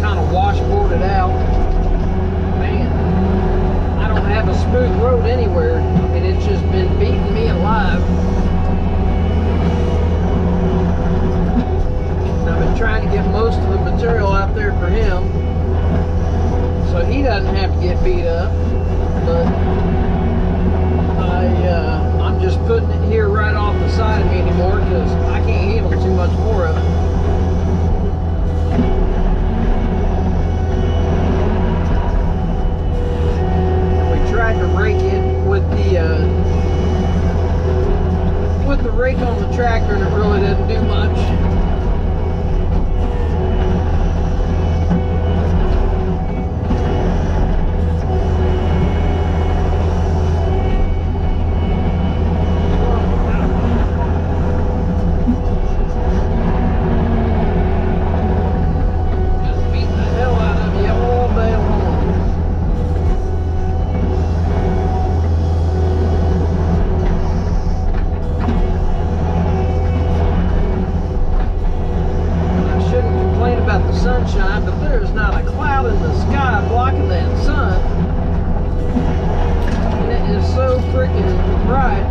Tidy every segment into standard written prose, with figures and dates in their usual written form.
kind of washboarded out. Man, I don't have a smooth road anywhere. I mean, it's just been beating me alive. I've been trying to get most of the material out there for him, so he doesn't have to get beat up. But I'm just putting it here right off the side of me anymore because I can't handle too much more of it. We tried to rake it with the rake on the tractor, and it really didn't do much. Sunshine, but there's not a cloud in the sky blocking that sun. And it is so freaking bright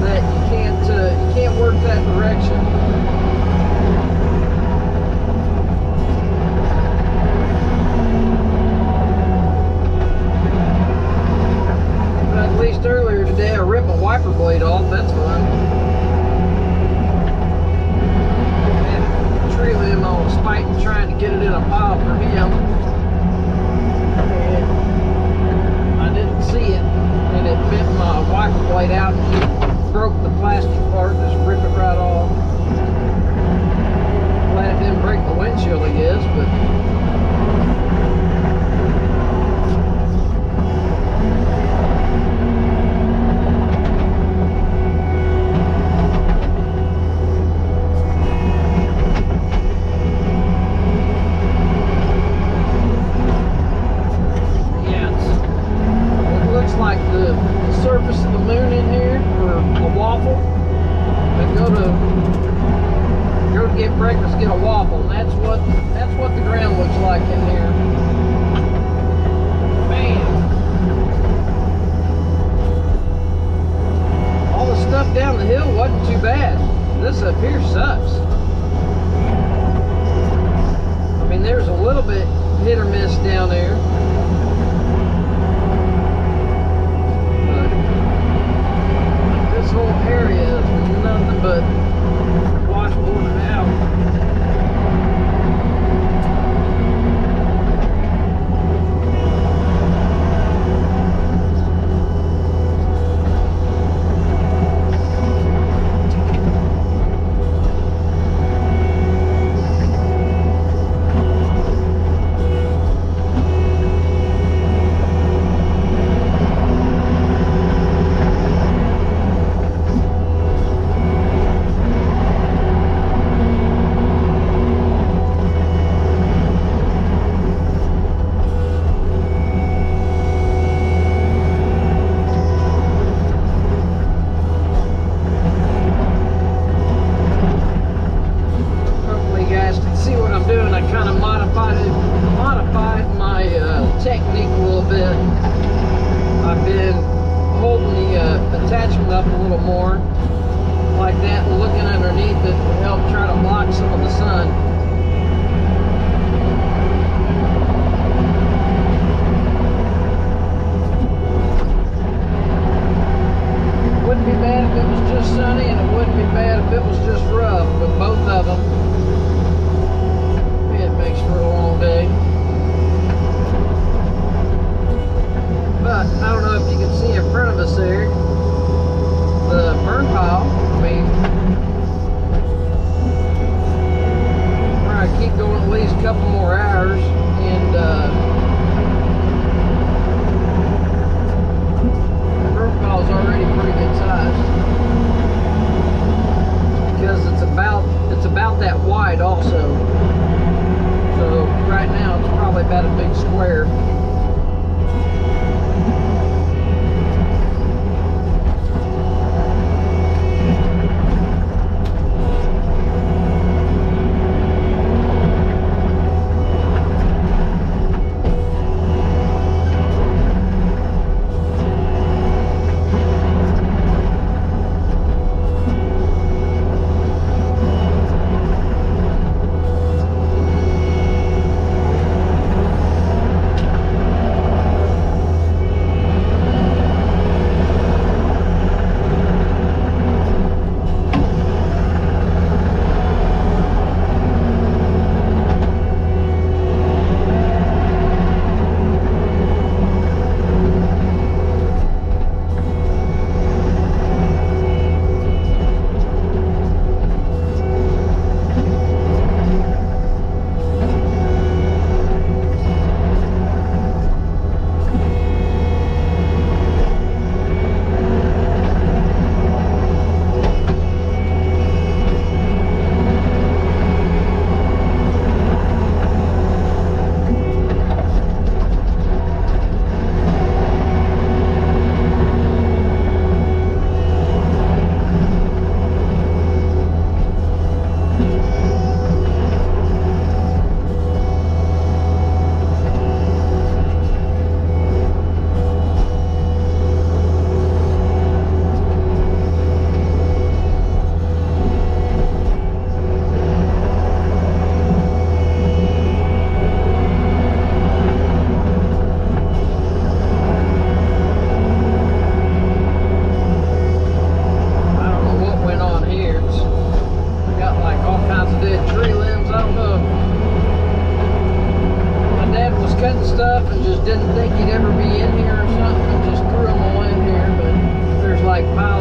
that you can't work that direction. But at least earlier today I ripped my wiper blade off. That's fun. Limb, I was fighting trying to get it in a pile for him, and I didn't see it, and it bent my wiper blade out and broke the plastic part, just ripped it right off. Glad it didn't break the windshield, I guess, but surface of the moon in here for a waffle. But go to get breakfast, get a waffle, and that's what the ground looks like in here. Man, all the stuff down the hill wasn't too bad. This up here sucks. I mean, there's a little bit hit or miss down there. This whole area is nothing but washboarded out. Modified my technique a little bit. I've been holding the attachment up a little more like that and looking underneath it to help try to block some of the sun. It wouldn't be bad if it was just sunny, and it wouldn't be bad if it was just rough, but both of them, it makes for a long day. But I don't know if you can see in front of us there, the burn pile. I mean, we're gonna keep going at least a couple more hours, and the burn pile is already pretty good size because it's about that wide also. So right now it's probably about a big square.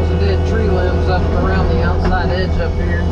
piles of dead tree limbs up around the outside edge up here.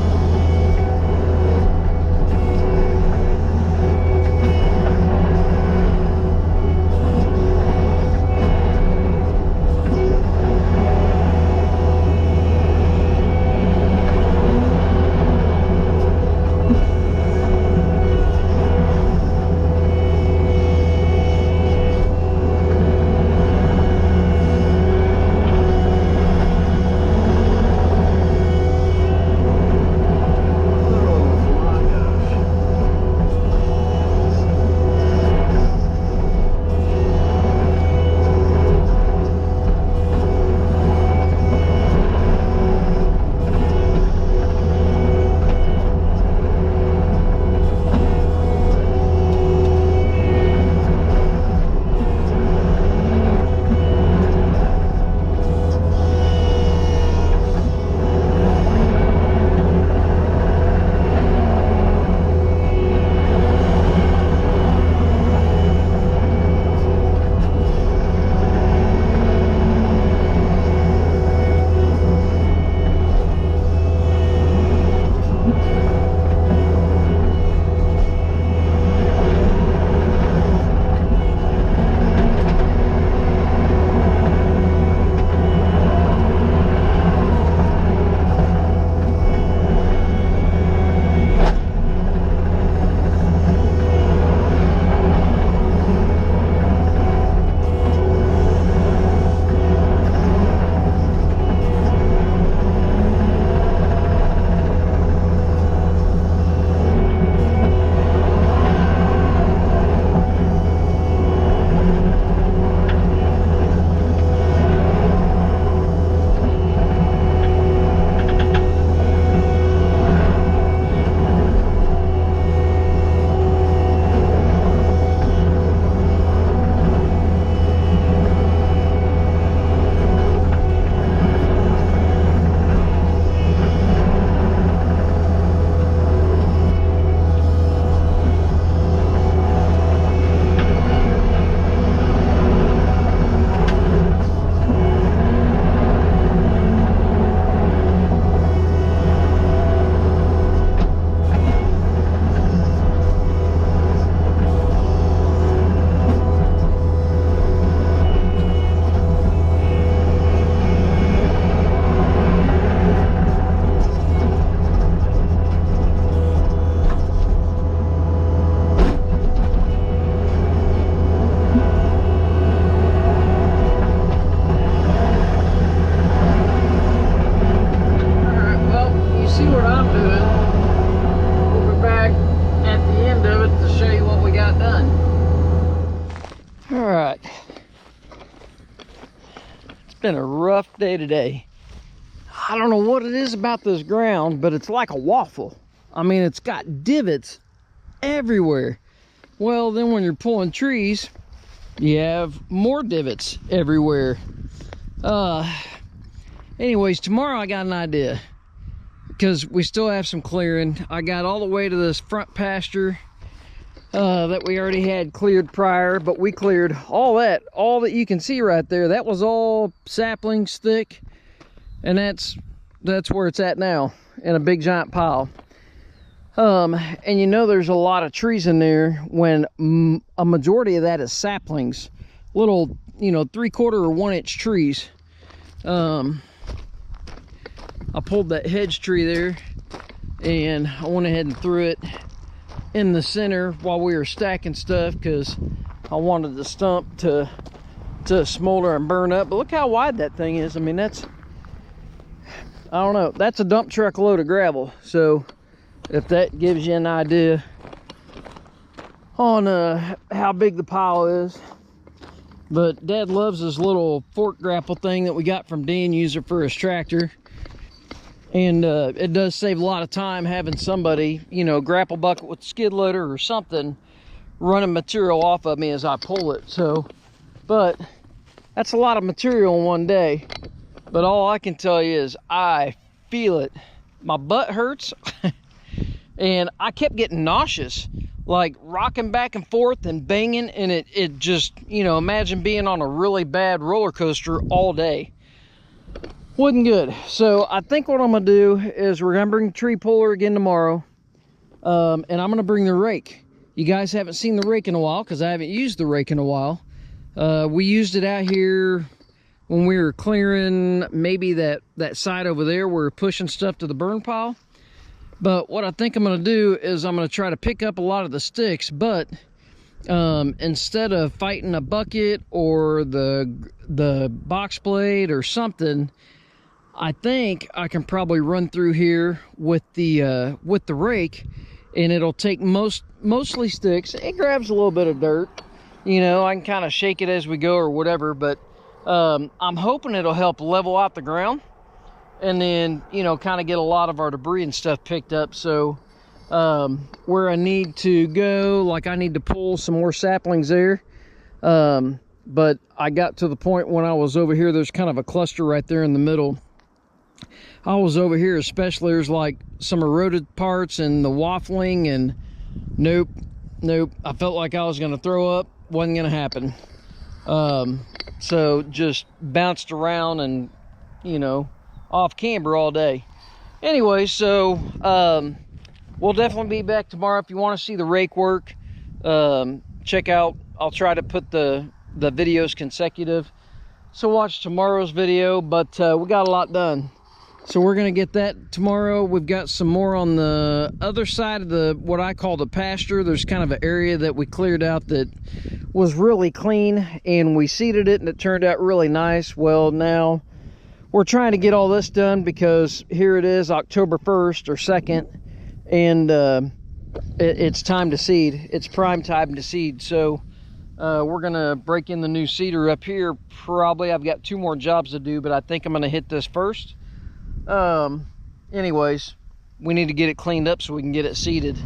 Been a rough day today. I don't know what it is about this ground, but it's like a waffle. I mean, it's got divots everywhere. Well, then when you're pulling trees, you have more divots everywhere. Anyways, tomorrow I got an idea, because we still have some clearing. I got all the way to this front pasture that we already had cleared prior, but we cleared all that you can see right there. That was all saplings thick, and that's where it's at now, in a big giant pile. And you know, there's a lot of trees in there when a majority of that is saplings, little, you know, 3/4 or 1 inch trees. I pulled that hedge tree there, and I went ahead and threw it in the center while we were stacking stuff, because I wanted the stump to smolder and burn up. But look how wide that thing is. I mean, that's, I don't know, that's a dump truck load of gravel. So if that gives you an idea on how big the pile is. But Dad loves this little fork grapple thing that we got from Dan, user for his tractor. And it does save a lot of time having somebody, you know, grapple bucket with skid loader or something running material off of me as I pull it. So, but that's a lot of material in one day. But all I can tell you is I feel it. My butt hurts and I kept getting nauseous, like rocking back and forth and banging, and it just, you know, imagine being on a really bad roller coaster all day. wasn't good. So I think what I'm gonna do is we're gonna bring the tree puller again tomorrow, and I'm gonna bring the rake. You guys haven't seen the rake in a while because I haven't used the rake in a while. We used it out here when we were clearing maybe that side over there where we're pushing stuff to the burn pile. But what I think I'm gonna do is I'm gonna try to pick up a lot of the sticks, but instead of fighting a bucket or the box blade or something, I think I can probably run through here with the rake, and it'll take mostly sticks. It grabs a little bit of dirt, you know, I can kind of shake it as we go or whatever, but I'm hoping it'll help level out the ground, and then, you know, kind of get a lot of our debris and stuff picked up. So where I need to go, like I need to pull some more saplings there, but I got to the point when I was over here, there's kind of a cluster right there in the middle. I was over here especially, there's like some eroded parts and the waffling, and nope, I felt like I was gonna throw up. Wasn't gonna happen. So just bounced around and, you know, off camber all day. Anyway, so we'll definitely be back tomorrow. If you want to see the rake work, check out, I'll try to put the videos consecutive, so watch tomorrow's video. But we got a lot done, so we're gonna get that tomorrow. We've got some more on the other side of the, what I call the pasture. There's kind of an area that we cleared out that was really clean, and we seeded it and it turned out really nice. Well, now we're trying to get all this done because here it is, October 1st or 2nd, and it's time to seed. It's prime time to seed. So we're gonna break in the new seeder up here. Probably I've got 2 more jobs to do, but I think I'm gonna hit this first. Anyways, we need to get it cleaned up so we can get it seeded.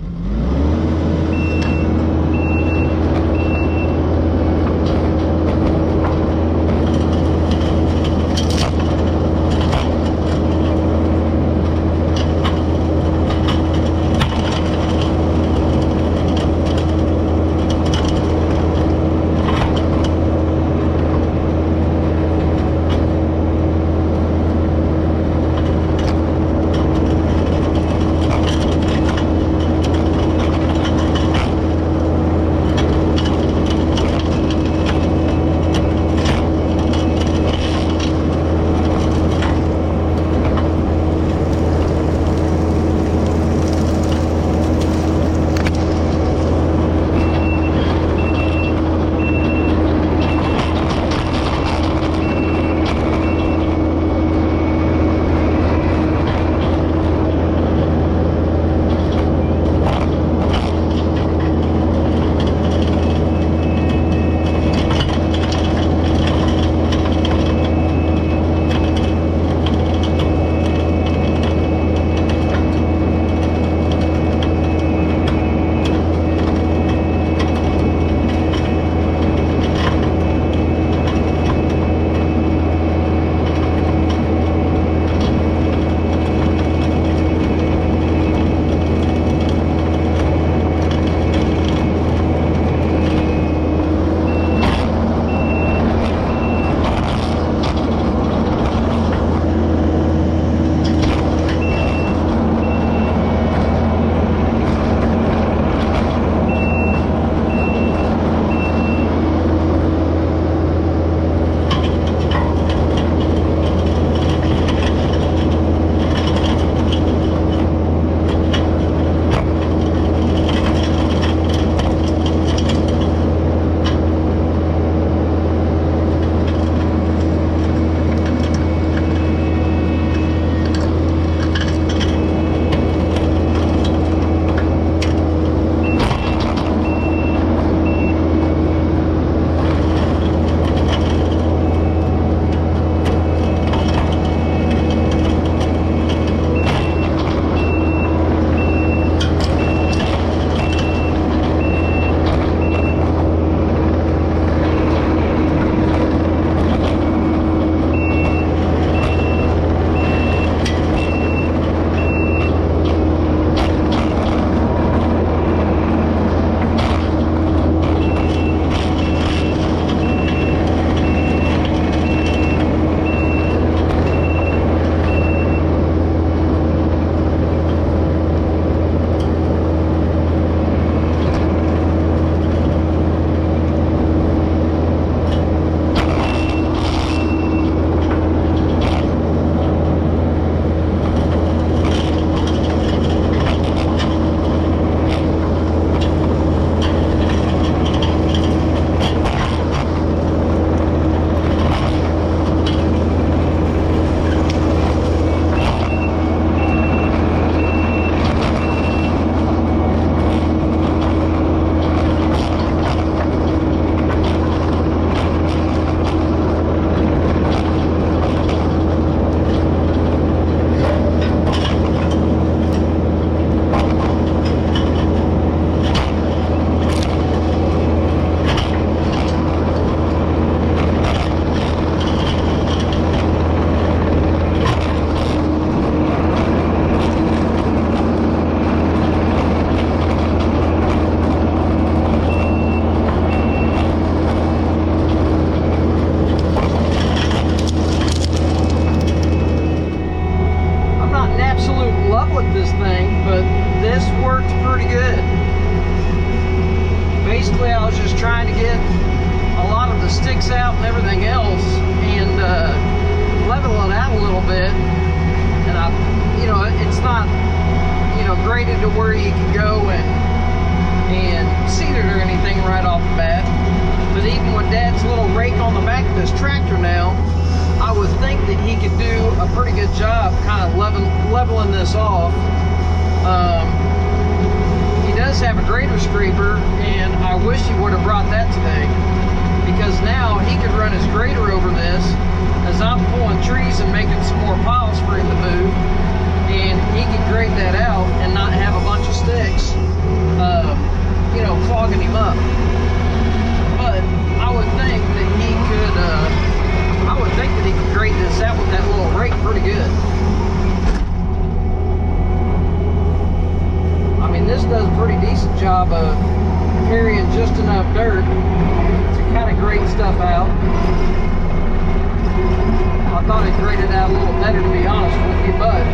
love with this thing, but this worked pretty good. Basically, I was just trying to get a lot of the sticks out and everything else, and level it out a little bit. And it's not, graded to where you can go and seed it or anything right off the bat. But even with Dad's little rake on the back of this tractor now, I would think that he could do a pretty good job kind of leveling this off. He does have a grader scraper, and I wish he would have brought that today, because now he could run his grader over this as I'm pulling trees and making some more piles for him to move, and he could grade that out and not have a bunch of sticks, clogging him up. But I would think that he could, grade this out with that little rake pretty good. I mean, this does a pretty decent job of carrying just enough dirt to kind of grade stuff out. I thought it graded out a little better, to be honest with you, but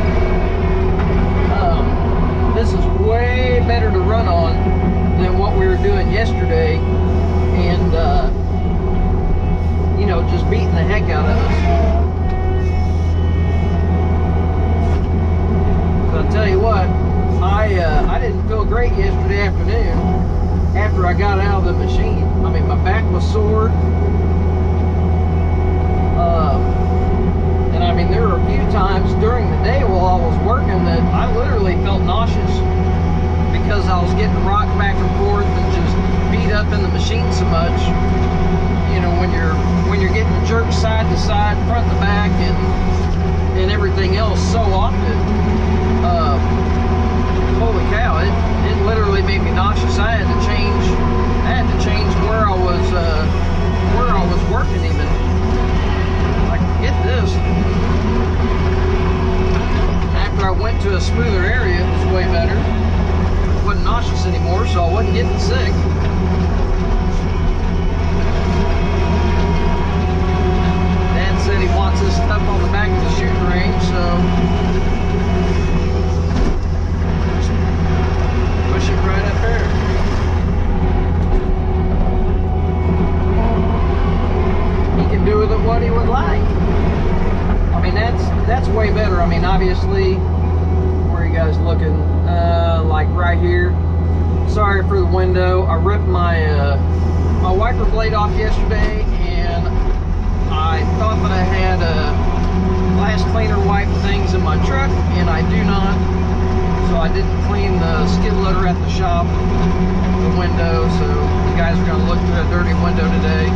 this is way better to run on than what we were doing yesterday, and just beating the heck out of us. So I'll tell you what, I didn't feel great yesterday afternoon after I got out of the machine. I mean, my back was sore. And I mean, there were a few times during the day while I was working that I literally felt nauseous because I was getting rocked back and forth and just beat up in the machine so much. When you're getting jerked side to side, front to back, and everything else so often, holy cow, it literally made me nauseous. I had to change where I was working even. Like, get this. After I went to a smoother area, it was way better. I wasn't nauseous anymore, so I wasn't getting sick. Dad said he wants this stuff on the back of the shooting range, so just push it right up there. He can do with it what he would like. I mean, that's way better. I mean, obviously, where are you guys looking? Like right here. Sorry for the window. I ripped my my wiper blade off yesterday, and I thought that I had glass cleaner wipe things in my truck, and I do not. So I didn't clean the skid loader at the shop, the window. So you guys are going to look through a dirty window today.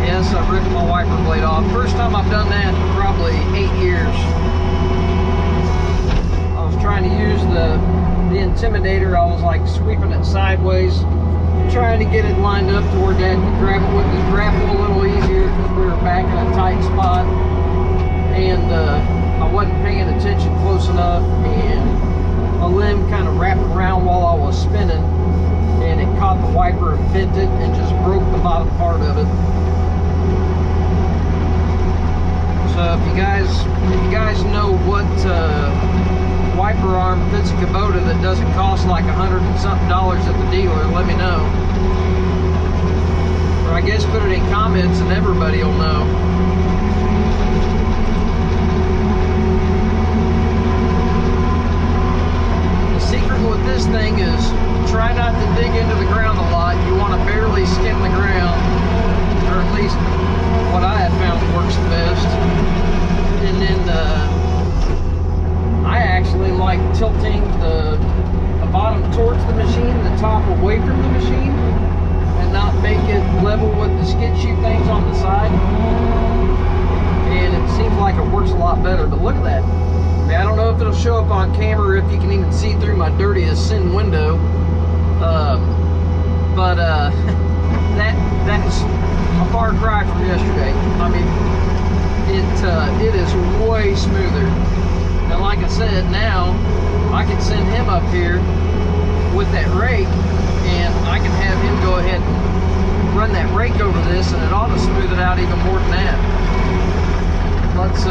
Yes, I ripped my wiper blade off. First time I've done that in probably 8 years. I was trying to use the Intimidator. I was like sweeping it sideways, trying to get it lined up to where Dad could grab it with his grapple a little easier, because we were back in a tight spot, and I wasn't paying attention close enough, and a limb kind of wrapped around while I was spinning, and it caught the wiper and bent it and just broke the bottom part of it. So if you guys know what wiper arm fits a Kubota that doesn't cost like $100 and something at the dealer, let me know. Or I guess put it in comments and everybody will know. The secret with this thing is try not to dig into the ground a lot. You want to barely skim the ground, or at least what I have found works the best. And then I actually like tilting the bottom towards the machine, the top away from the machine, and not make it level with the skid shoe things on the side. And it seems like it works a lot better. But look at that. I mean, I don't know if it'll show up on camera, or if you can even see through my dirty as sin window. That's a far cry from yesterday. I mean, it is way smoother. And like I said, now I can send him up here with that rake, and I can have him go ahead and run that rake over this, and it ought to smooth it out even more than that. Let's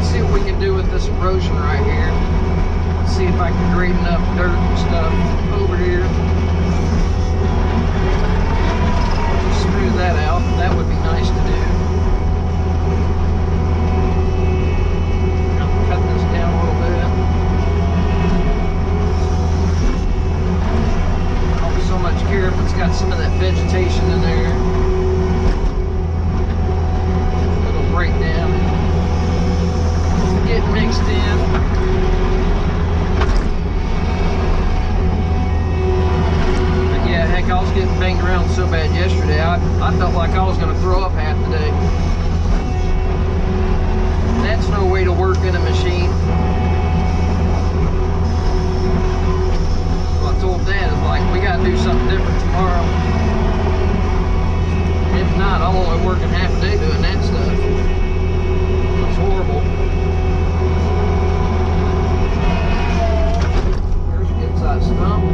see what we can do with this erosion right here. if I can grade enough dirt and stuff over here. Just smooth that out. That would be nice to do. I'll cut this down a little bit. I don't so much care if it's got some of that vegetation in there. It'll break down and get mixed in. Yeah, heck, I was getting banged around so bad yesterday, I felt like I was going to throw up half the day. That's no way to work in a machine. So I told Dad, like, we got to do something different tomorrow. If not, I'm only working half a day doing that stuff. It's horrible. There's a good sized stump.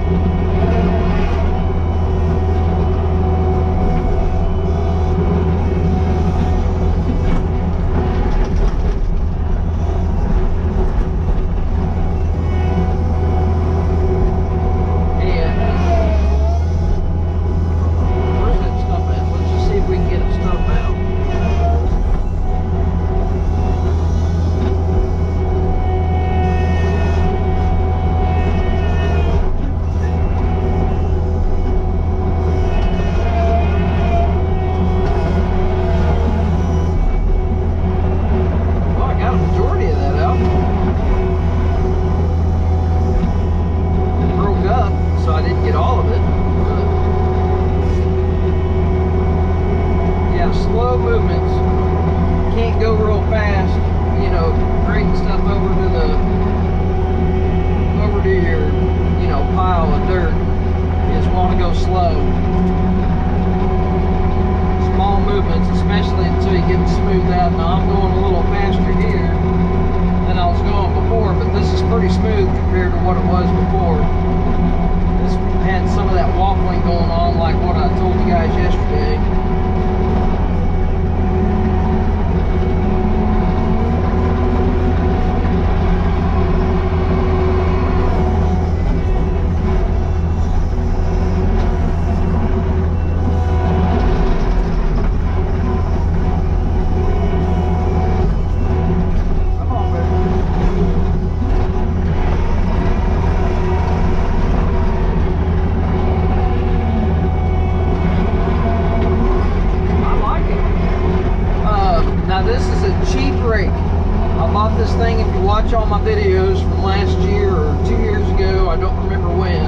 All my videos from last year or 2 years ago, I don't remember when.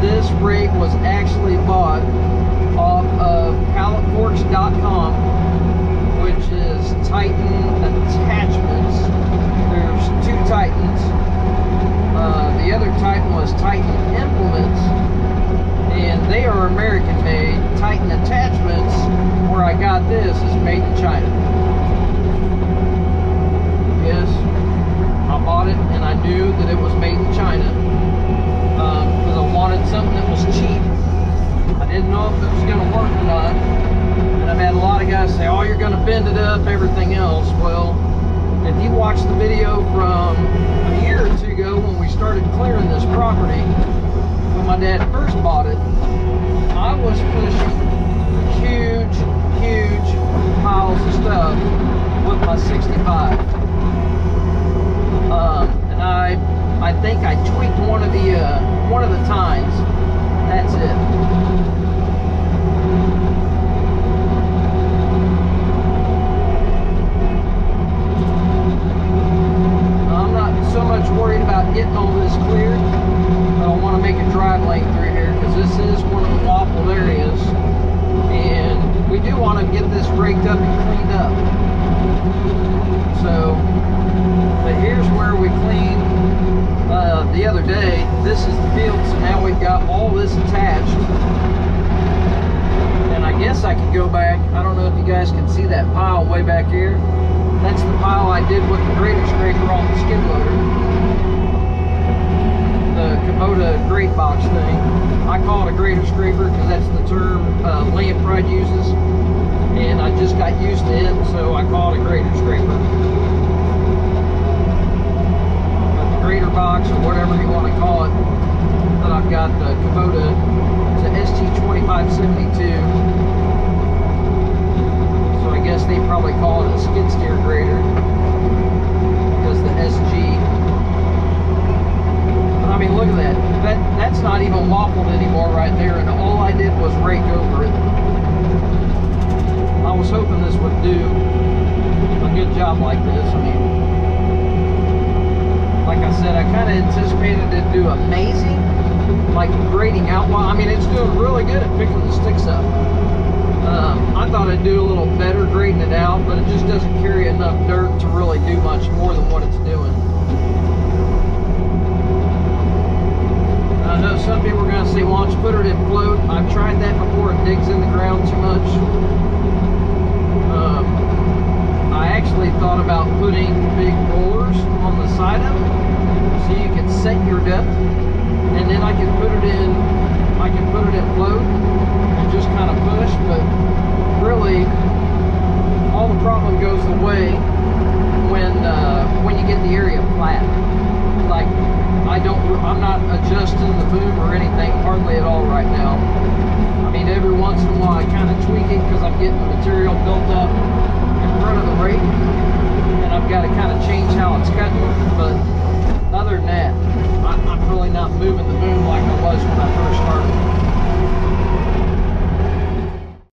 This rake was actually bought off of palletforks.com, which is Titan Attachments. There's two Titans. The other Titan was Titan Implements, and they are American made. Titan Attachments, where I got this, is made in China. Yes, I bought it and I knew that it was made in China because I wanted something that was cheap. I didn't know if it was going to work or not, and I've had a lot of guys say, oh, you're going to bend it up, everything else. Well, if you watch the video from a year or two ago when we started clearing this property, when my dad first bought it, I was pushing huge piles of stuff with my 65. And I think I tweaked one of the tines. That's it. I'm not so much worried about getting all this cleared. I don't want to make a drive lane through here because this is one of the waffled areas, and we do want to get this raked up and cleaned up. So, but here's where we cleaned the other day. This is the field, so now we've got all this attached. And I guess I could go back. I don't know if you guys can see that pile way back here. That's the pile I did with the grader scraper on the skid loader. The Kubota grate box thing. I call it a grader scraper because that's the term Land Pride uses. And I just got used to it, so I call it a grader scraper. But the grader box box or whatever you want to call it that I've got the Kubota. It's a ST2572. So I guess they probably call it a skid steer grader because the SG. But I mean, look at that. That's not even waffled anymore right there, and all I did was rake over it. I was hoping this would do a good job like this. I mean, like I said, I kind of anticipated it to do amazing, like grading out. I mean, it's doing really good at picking the sticks up. I thought it'd do a little better grading it out, but it just doesn't carry enough dirt to really do much more than what it's doing. I know some people are going to say, why don't you put it in float? I've tried that before. It digs in the ground too much. I actually thought about putting big rollers on the side of it so you can set your depth, and then I can put it in float and just kind of push. But really, all the problem goes away when you get the area flat. Like, I'm not adjusting the boom or anything hardly at all right now. I mean, every once in a while I kind of tweak it because I'm getting the material built up in front of the rake, and I've got to kind of change how it's cutting. But other than that, I'm really not moving the boom like I was when I first started.